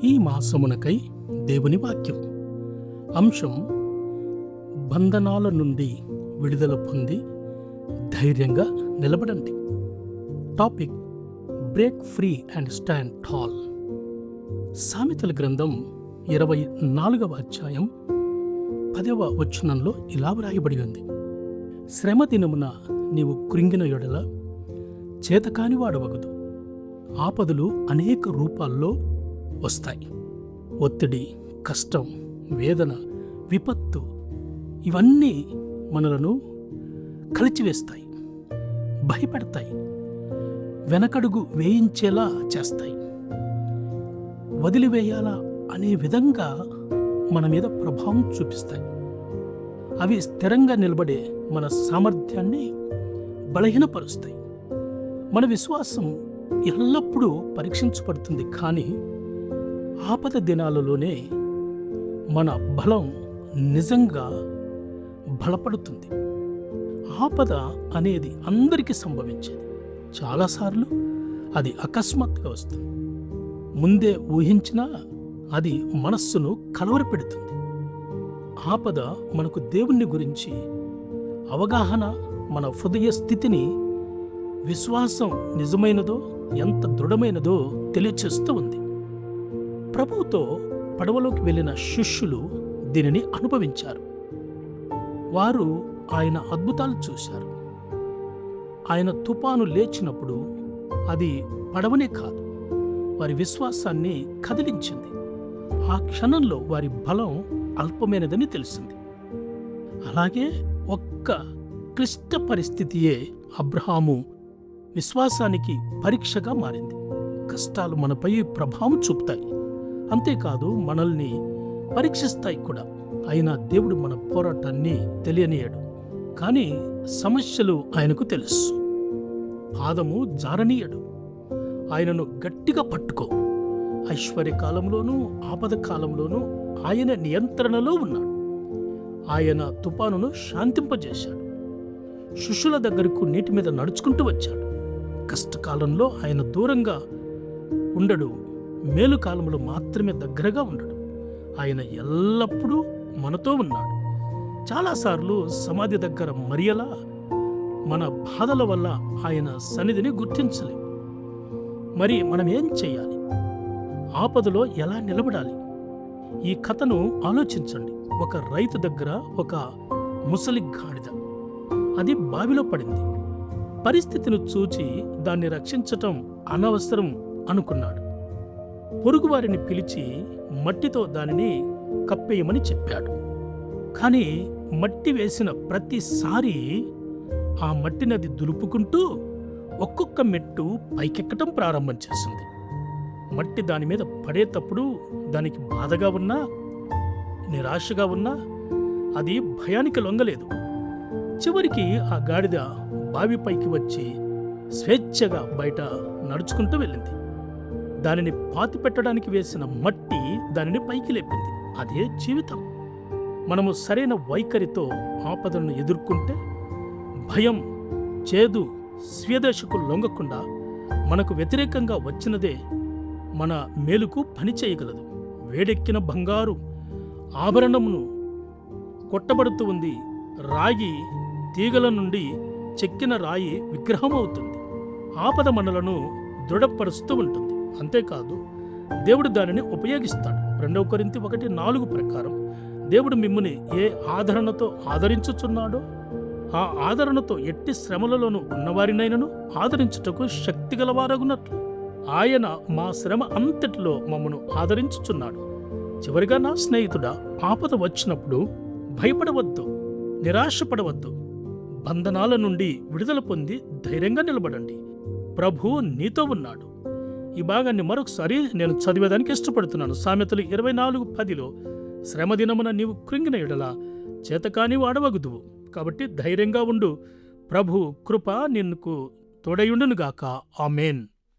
ఈ మాసమునకై దేవుని వాక్యం అంశం బంధనాల నుండి విడుదల పొంది ధైర్యంగా నిలబడండి. Topic break free and stand tall. సామెతల గ్రంథం 24వ అధ్యాయం 10వ వచనంలో ఇలా వ్రాయబడి ఉంది. శ్రమ దినమున నీవు కృంగిన యెడల చేతకాని వాడవగదు. ఆపదలు అనేక రూపాల్లో వస్తాయి. ఒత్తిడి, కష్టం, వేదన, విపత్తు ఇవన్నీ మనలను కలిచివేస్తాయి, భయపెడతాయి, వెనకడుగు వేయించేలా చేస్తాయి. వదిలివేయాలా అనే విధంగా మన మీద ప్రభావం చూపిస్తాయి. అవి స్థిరంగా నిలబడే మన సామర్థ్యాన్ని బలహీనపరుస్తాయి. మన విశ్వాసం ఎల్లప్పుడూ పరీక్షించబడుతుంది, కానీ ఆపద దినాలలోనే మన బలం నిజంగా బలపడుతుంది. ఆపద అనేది అందరికీ సంభవించేది. చాలాసార్లు అది అకస్మాత్తుగా వస్తుంది. ముందే ఊహించినా అది మనస్సును కలవరపెడుతుంది. ఆపద మనకు దేవుని గురించి అవగాహన, మన హృదయ స్థితిని, విశ్వాసం నిజమైనదో ఎంత దృఢమైనదో తెలియచేస్తూ ఉంది. ప్రభువుతో పడవలోకి వెళ్ళిన శిష్యులు దీనిని అనుభవించారు. వారు ఆయన అద్భుతాలు చూశారు. ఆయన తుఫాను లేచినప్పుడు అది పడవనే కాదు, వారి విశ్వాసాన్ని కదిలించింది. ఆ క్షణంలో వారి బలం అల్పమైనదని తెలిసింది. అలాగే ఒక్క క్లిష్ట పరిస్థితియే అబ్రహాము విశ్వాసానికి పరీక్షగా మారింది. కష్టాలు మనపై ప్రభావం చూపుతాయి, అంతేకాదు మనల్ని పరీక్షిస్తాయి కూడా. అయినా దేవుడు మన పోరాటాన్ని తెలియనీయడు. కానీ సమస్యలు ఆయనకు తెలుసు. పాదము జారనీయడు. ఆయనను గట్టిగా పట్టుకో. ఐశ్వర్య కాలంలోనూ ఆపద కాలంలోనూ ఆయన నియంత్రణలో ఉన్నాడు. ఆయన తుఫానును శాంతింపజేశాడు. శిష్యుల దగ్గరకు నీటి మీద నడుచుకుంటూ వచ్చాడు. కష్టకాలంలో ఆయన దూరంగా ఉండడు, మేలు కాలంలో మాత్రమే దగ్గరగా ఉండడు. ఆయన ఎల్లప్పుడూ మనతో ఉన్నాడు. చాలాసార్లు సమాధి దగ్గర మరియలా మన బాధల వల్ల ఆయన సన్నిధిని గుర్తించలేం. మరి మనం ఏం చేయాలి? ఆపదలో ఎలా నిలబడాలి? ఈ కథను ఆలోచించండి. ఒక రైతు దగ్గర ఒక ముసలి గాడిద, అది బావిలో పడింది. పరిస్థితిని చూచి దాన్ని రక్షించటం అనవసరం అనుకున్నాడు. పొరుగువారిని పిలిచి మట్టితో దానిని కప్పేయమని చెప్పాడు. కానీ మట్టి వేసిన ప్రతిసారి ఆ మట్టిని అది దులుపుకుంటూ ఒక్కొక్క మెట్టు పైకెక్కటం ప్రారంభం చేసింది. మట్టి దాని మీద పడేటప్పుడు దానికి బాధగా ఉన్నా, నిరాశగా ఉన్నా అది భయానికి లొంగలేదు. చివరికి ఆ గాడిద బావిపైకి వచ్చి స్వేచ్ఛగా బయట నడుచుకుంటూ వెళ్ళింది. దానిని పాతిపెట్టడానికి వేసిన మట్టి దానిని పైకి లేపింది. అదే జీవితం. మనము సరైన వైఖరితో ఆపదలను ఎదుర్కొంటే భయం, చేదు, స్వీయదశకు లొంగకుండా మనకు వ్యతిరేకంగా వచ్చినదే మన మేలుకు పని చేయగలదు. వేడెక్కిన బంగారు ఆభరణమును కొట్టబడుతూ ఉంది. రాగి తీగల నుండి చెక్కిన రాయి విగ్రహం అవుతుంది. ఆపద మనలను దృఢపరుస్తూ ఉంటుంది. అంతేకాదు, దేవుడు దానిని ఉపయోగిస్తాడు. 2 కొరింథీ 1:4 ప్రకారం దేవుడు మిమ్ముని ఏ ఆదరణతో ఆదరించుచున్నాడో ఆ ఆదరణతో ఎట్టి శ్రమలలోనూ ఉన్నవారినైనను ఆదరించుటకు శక్తిగలవారగునట్లు ఆయన మా శ్రమ అంతటిలో మమ్మను ఆదరించుచున్నాడు. చివరిగా నా స్నేహితుడా, ఆపద వచ్చినప్పుడు భయపడవద్దు, నిరాశపడవద్దు. బంధనాల నుండి విడుదల పొంది ధైర్యంగా నిలబడండి. ప్రభు నీతో ఉన్నాడు. ఈ భాగాన్ని మరొకసారి నేను చదివేదానికి ఇష్టపడుతున్నాను. సామెతలు 24:10లో శ్రమ దినమున నీవు కృంగిన యెడల చేతకాని వాడవగుదువు. కాబట్టి ధైర్యంగా ఉండు. ప్రభు కృప నిన్నుకు తోడయుండునుగాక. ఆమేన్.